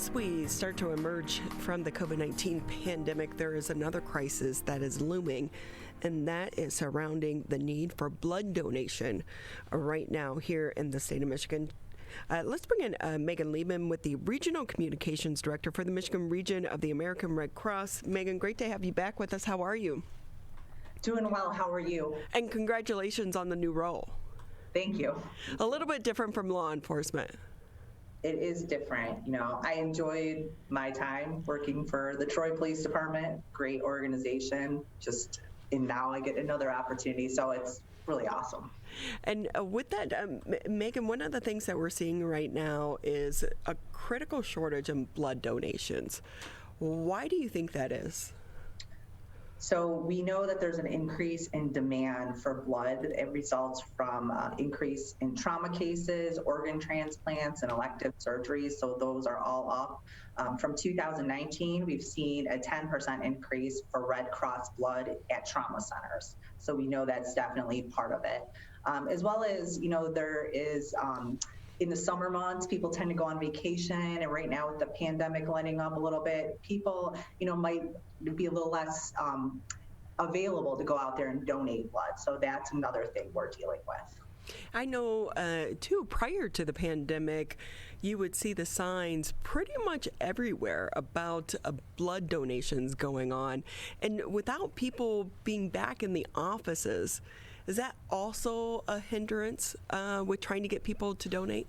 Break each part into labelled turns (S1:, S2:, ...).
S1: As we start to emerge from the COVID-19 pandemic, there is another crisis that is looming, and that is surrounding the need for blood donation right now here in the state of Michigan. Let's bring in Meghan Lehman with the Regional Communications Director for the Michigan region of the American Red Cross. Meghan, great to have you back with us. How are you?
S2: Doing well. How are you?
S1: And congratulations on the new role.
S2: Thank you.
S1: A little bit different from law enforcement.
S2: It is different. I enjoyed my time working for the Troy Police Department, great organization, and now I get another opportunity. So it's really awesome.
S1: And with that, Meghan, one of the things that we're seeing right now is a critical shortage in blood donations. Why do you think that is?
S2: So we know that there's an increase in demand for blood. It results from increase in trauma cases, organ transplants, and elective surgeries. So those are all up. From 2019, we've seen a 10% increase for Red Cross blood at trauma centers. So we know that's definitely part of it. As well as, there is in the summer months, people tend to go on vacation, and right now with the pandemic letting up a little bit, people, might be a little less available to go out there and donate blood. So that's another thing we're dealing with.
S1: I know, too, prior to the pandemic, you would see the signs pretty much everywhere about blood donations going on. And without people being back in the offices, is that also a hindrance with trying to get people to donate?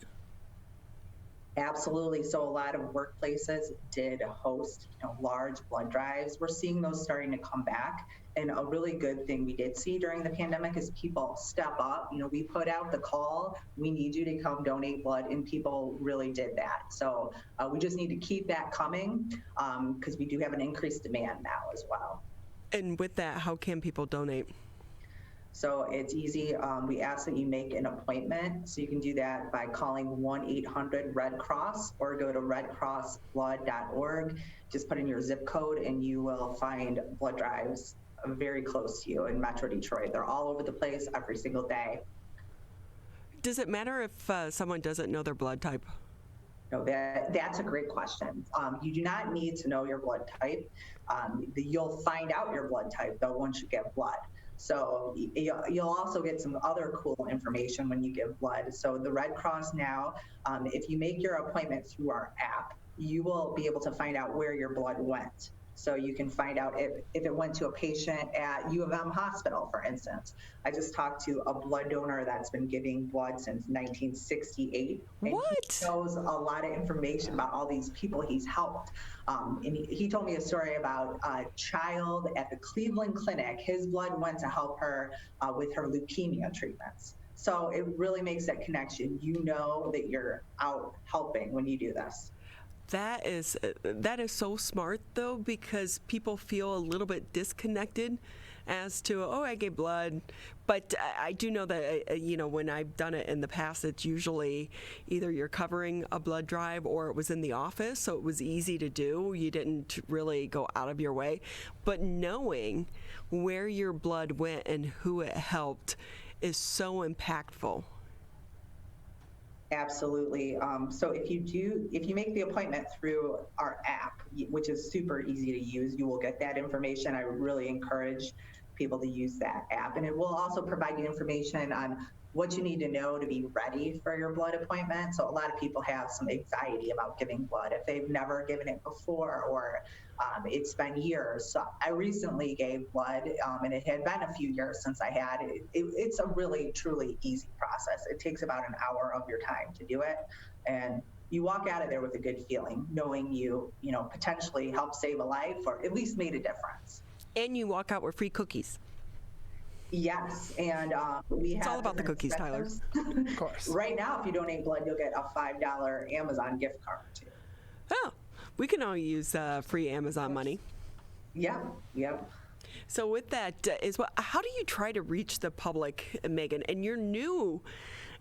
S2: Absolutely. So a lot of workplaces did host, large blood drives. We're seeing those starting to come back. And a really good thing we did see during the pandemic is people step up. We put out the call, we need you to come donate blood, and people really did that. So we just need to keep that coming because we do have an increased demand now as well.
S1: And with that, how can people donate?
S2: So it's easy. We ask that you make an appointment. So you can do that by calling 1-800-RED-CROSS or go to redcrossblood.org. Just put in your zip code and you will find blood drives very close to you in Metro Detroit. They're all over the place every single day.
S1: Does it matter if someone doesn't know their blood type?
S2: No, that's a great question. You do not need to know your blood type. You'll find out your blood type, though, once you get blood. So you'll also get some other cool information when you give blood. So the Red Cross now, if you make your appointment through our app, you will be able to find out where your blood went. So you can find out if it went to a patient at U of M hospital, for instance. I just talked to a blood donor that's been giving blood since 1968. And
S1: what?
S2: He knows a lot of information about all these people he's helped. And he told me a story about a child at the Cleveland Clinic. His blood went to help her with her leukemia treatments. So it really makes that connection. You know that you're out helping when you do this.
S1: That is so smart, though, because people feel a little bit disconnected as to, I gave blood. But I do know that, when I've done it in the past, it's usually either you're covering a blood drive or it was in the office, so it was easy to do. You didn't really go out of your way. But knowing where your blood went and who it helped is so impactful.
S2: Absolutely. So if you make the appointment through our app, which is super easy to use, you will get that information. I really encourage people to use that app. And it will also provide you information on what you need to know to be ready for your blood appointment. So a lot of people have some anxiety about giving blood if they've never given it before or it's been years. So I recently gave blood and it had been a few years since I had it. It's a really, truly easy process. It takes about an hour of your time to do it. And you walk out of there with a good feeling, knowing you potentially helped save a life or at least made a difference.
S1: And you walk out with free cookies.
S2: Yes, and we have.
S1: It's all about the cookies, Tyler.
S3: Of course.
S2: Right now, if you donate blood, you'll get a $5 Amazon gift card too.
S1: Oh, we can all use free Amazon money.
S2: Yep.
S1: So with that, how do you try to reach the public, Meghan? And you're new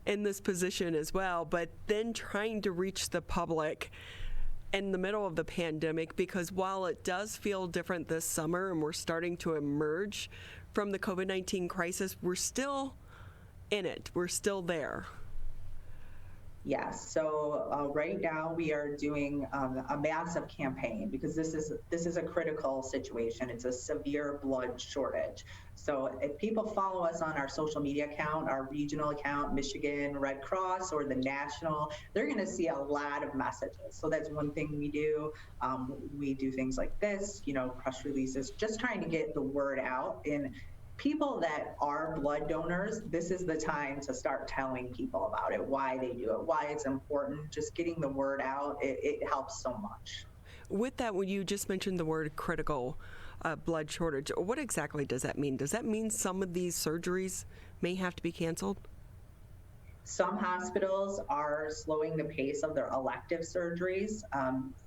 S1: in this position as well, but then trying to reach the public in the middle of the pandemic, because while it does feel different this summer and we're starting to emerge from the COVID-19 crisis, we're still in it. We're still there.
S2: Yes. So right now we are doing a massive campaign because this is a critical situation. It's a severe blood shortage. So if people follow us on our social media account, our regional account, Michigan Red Cross, or the national, they're going to see a lot of messages. So that's one thing we do. We do things like this, press releases, just trying to get the word out. And people that are blood donors, this is the time to start telling people about it, why they do it, why it's important. Just getting the word out, it helps so much.
S1: With that, when you just mentioned the word critical blood shortage, what exactly does that mean? Does that mean some of these surgeries may have to be canceled?
S2: Some hospitals are slowing the pace of their elective surgeries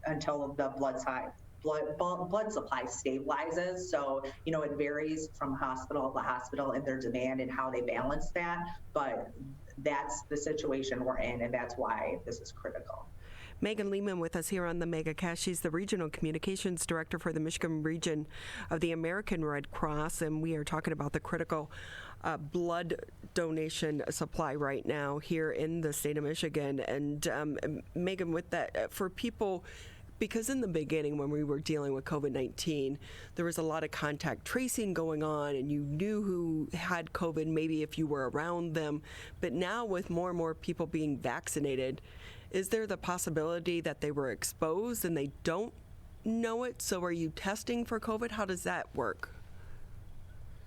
S2: until the blood supply stabilizes. So, it varies from hospital to hospital in their demand and how they balance that. But that's the situation we're in, and that's why this is critical.
S1: Meghan Lehman with us here on the MegaCast. She's the Regional Communications Director for the Michigan region of the American Red Cross, and we are talking about the critical blood donation supply right now here in the state of Michigan. And Meghan, with that, for people, because in the beginning when we were dealing with COVID-19, there was a lot of contact tracing going on and you knew who had COVID maybe if you were around them. But now with more and more people being vaccinated, is there the possibility that they were exposed and they don't know it? So are you testing for COVID? How does that work?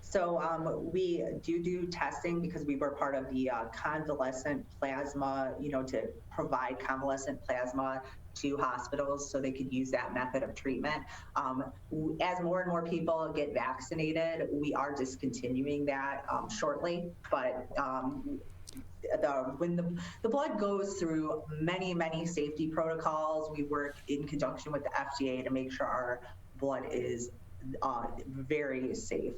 S2: So we do testing because we were part of the convalescent plasma, to provide convalescent plasma to hospitals so they could use that method of treatment. As more and more people get vaccinated, we are discontinuing that shortly, but when the blood goes through many safety protocols, we work in conjunction with the FDA to make sure our blood is very safe.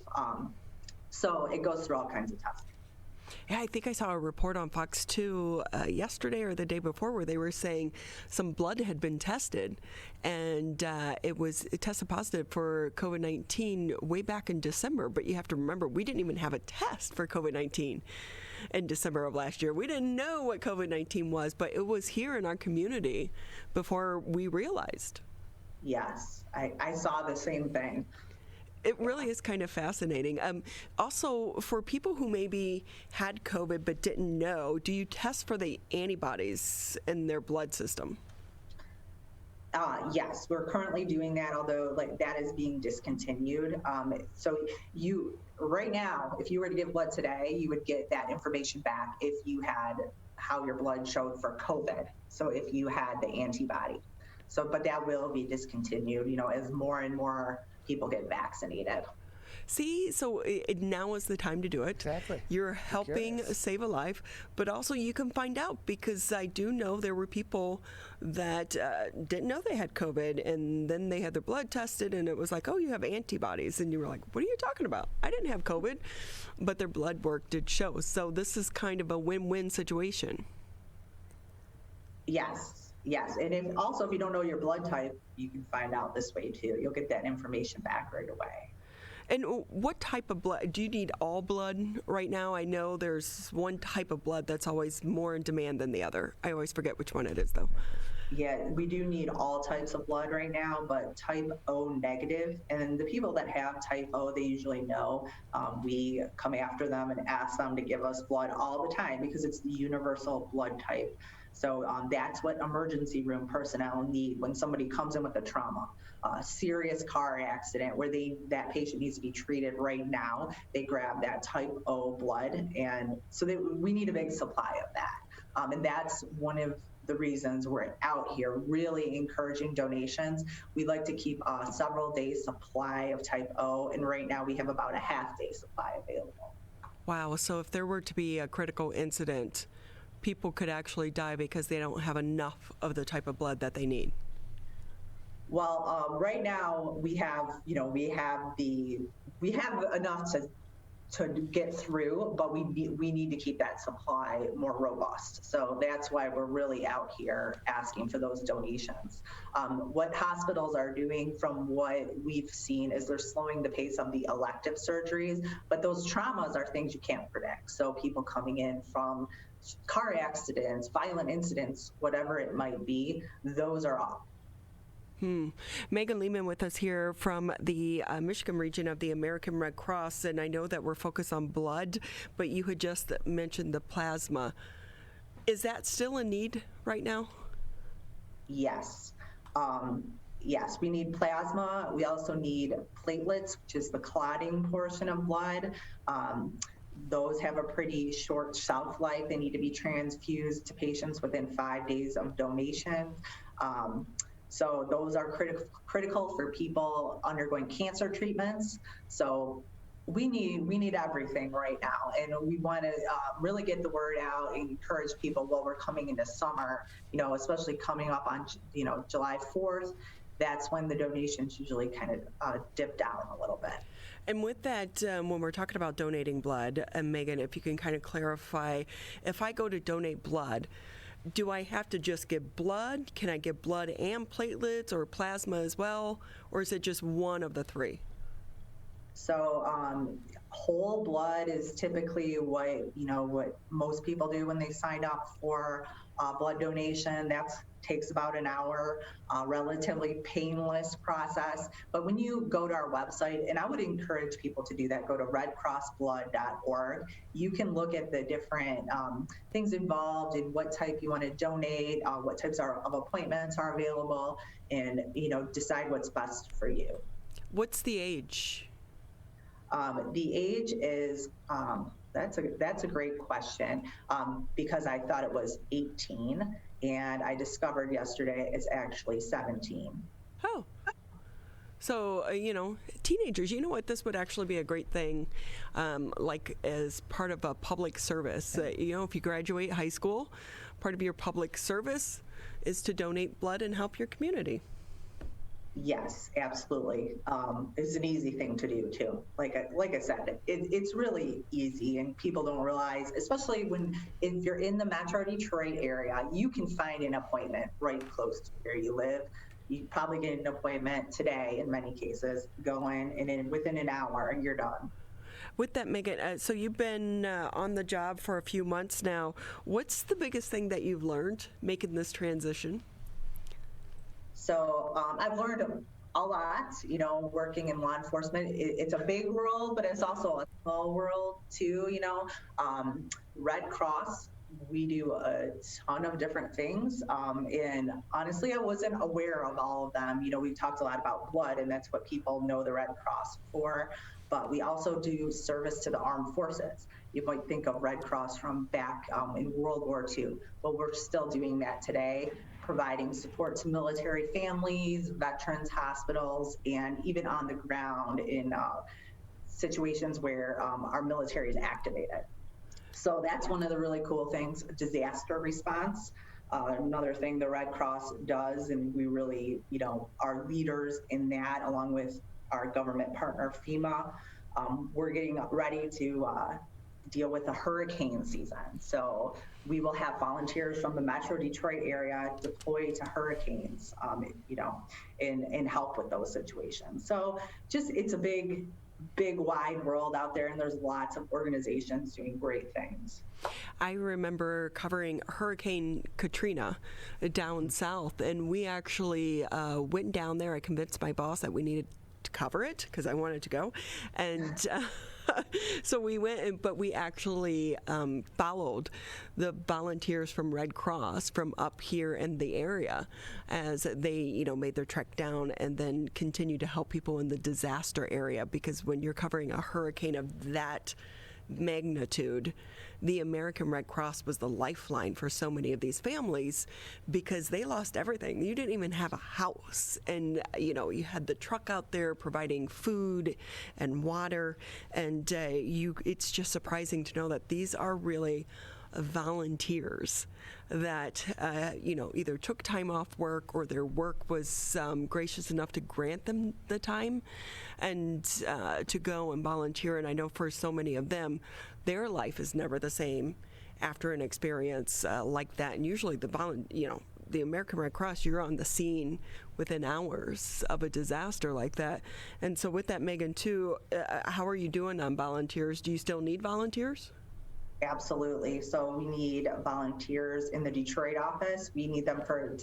S2: So it goes through all kinds of testing.
S1: Yeah, I think I saw a report on Fox 2 yesterday or the day before where they were saying some blood had been tested and it tested positive for COVID-19 way back in December. But you have to remember, we didn't even have a test for COVID-19 in December of last year. We didn't know what COVID-19 was, but it was here in our community before we realized.
S2: Yes, I saw the same thing.
S1: It really is kind of fascinating. Also, for people who maybe had COVID but didn't know, do you test for the antibodies in their blood system?
S2: Yes, we're currently doing that, although that is being discontinued. So right now, if you were to give blood today, you would get that information back if you had how your blood showed for COVID. So if you had the antibody. So, but that will be discontinued, as more and more people get vaccinated.
S1: See, so now is the time to do it.
S3: Exactly.
S1: You're helping save a life, but also you can find out, because I do know there were people that didn't know they had COVID, and then they had their blood tested, and it was like, oh, you have antibodies. And you were like, what are you talking about? I didn't have COVID, but their blood work did show. So this is kind of a win-win situation.
S2: Yes. And if you don't know your blood type, you can find out this way too. You'll get that information back right away.
S1: And what type of blood? Do you need all blood right now? I know there's one type of blood that's always more in demand than the other. I always forget which one it is, though.
S2: Yeah, we do need all types of blood right now, but type O negative. And the people that have type O, they usually know. We come after them and ask them to give us blood all the time because it's the universal blood type. So that's what emergency room personnel need when somebody comes in with a trauma, a serious car accident where that patient needs to be treated right now. They grab that type O blood, and so we need a big supply of that. And that's one of the reasons we're out here really encouraging donations. We'd like to keep a several days supply of type O, and right now we have about a half-day supply available.
S1: Wow, so if there were to be a critical incident, people could actually die because they don't have enough of the type of blood that they need.
S2: Well, right now we have enough to get through, but we need to keep that supply more robust. So that's why we're really out here asking for those donations. What hospitals are doing, from what we've seen, is they're slowing the pace of the elective surgeries, but those traumas are things you can't predict. So people coming in from car accidents, violent incidents, whatever it might be, those are off.
S1: Meghan Lehman with us here from the Michigan region of the American Red Cross, and I know that we're focused on blood, but you had just mentioned the plasma. Is that still a need right now?
S2: Yes. Yes, we need plasma. We also need platelets, which is the clotting portion of blood. Those have a pretty short shelf life. They need to be transfused to patients within 5 days of donation. So those are critical for people undergoing cancer treatments. So we need everything right now, and we want to really get the word out and encourage people while we're coming into summer. Especially coming up on July 4th. That's when the donations usually kind of dip down a little bit.
S1: And with that, when we're talking about donating blood, Meghan, if you can kind of clarify, if I go to donate blood, do I have to just give blood? Can I give blood and platelets or plasma as well? Or is it just one of the three?
S2: So whole blood is typically what most people do when they sign up for blood donation. That takes about an hour, relatively painless process. But when you go to our website, and I would encourage people to do that, go to redcrossblood.org. You can look at the different things involved and what type you want to donate, what types of appointments are available, and decide what's best for you.
S1: What's the age?
S2: The age is, that's a great question, because I thought it was 18, and I discovered yesterday it's actually 17.
S1: Oh. So, teenagers, you know what? This would actually be a great thing, like as part of a public service. If you graduate high school, part of your public service is to donate blood and help your community.
S2: Yes, absolutely. It's an easy thing to do too. Like I said, it's really easy, and people don't realize, especially if you're in the Metro Detroit area, you can find an appointment right close to where you live. You probably get an appointment today in many cases, go in, and then within an hour you're done.
S1: With that, Meghan, so you've been on the job for a few months now. What's the biggest thing that you've learned making this transition?
S2: So I've learned a lot, working in law enforcement. It's a big world, but it's also a small world too, Red Cross, we do a ton of different things. And honestly, I wasn't aware of all of them. We talked a lot about blood, and that's what people know the Red Cross for. But we also do service to the armed forces. You might think of Red Cross from back in World War II, but we're still doing that today, providing support to military families, veterans, hospitals, and even on the ground in situations where our military is activated. So that's one of the really cool things, disaster response. Another thing the Red Cross does, and we really, are leaders in that, along with our government partner, FEMA. We're getting ready to deal with the hurricane season. So we will have volunteers from the Metro Detroit area deployed to hurricanes, and help with those situations. So it's a big, wide world out there, and there's lots of organizations doing great things.
S1: I remember covering Hurricane Katrina down south, and we actually went down there. I convinced my boss that we needed to cover it because I wanted to go, and so we went, but we actually followed the volunteers from Red Cross from up here in the area as they, made their trek down and then continued to help people in the disaster area, because when you're covering a hurricane of that magnitude, the American Red Cross was the lifeline for so many of these families because they lost everything. You didn't even have a house, and you had the truck out there providing food and water, and it's just surprising to know that these are really volunteers that either took time off work or their work was gracious enough to grant them the time and to go and volunteer. And I know for so many of them, their life is never the same after an experience like that. And usually the American Red Cross, you're on the scene within hours of a disaster like that. And so with that, Meghan, too, how are you doing on volunteers? Do you still need volunteers?
S2: Absolutely. So we need volunteers in the Detroit office. We need them for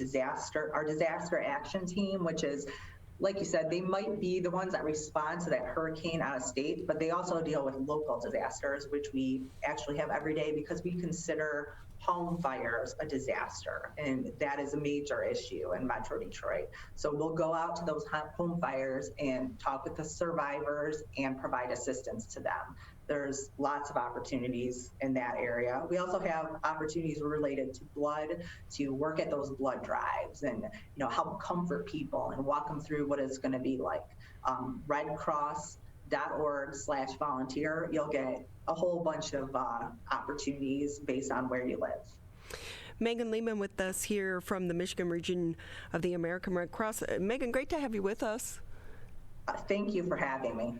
S2: our disaster action team, which is, like you said, they might be the ones that respond to that hurricane out of state, but they also deal with local disasters, which we actually have every day because we consider home fires a disaster, and that is a major issue in Metro Detroit. So we'll go out to those home fires and talk with the survivors and provide assistance to them. There's lots of opportunities in that area. We also have opportunities related to blood, to work at those blood drives and help comfort people and walk them through what it's going to be like. redcross.org/volunteer. You'll get a whole bunch of opportunities based on where you live.
S1: Meghan Lehman with us here from the Michigan region of the American Red Cross. Meghan, great to have you with us.
S2: Thank you for having me.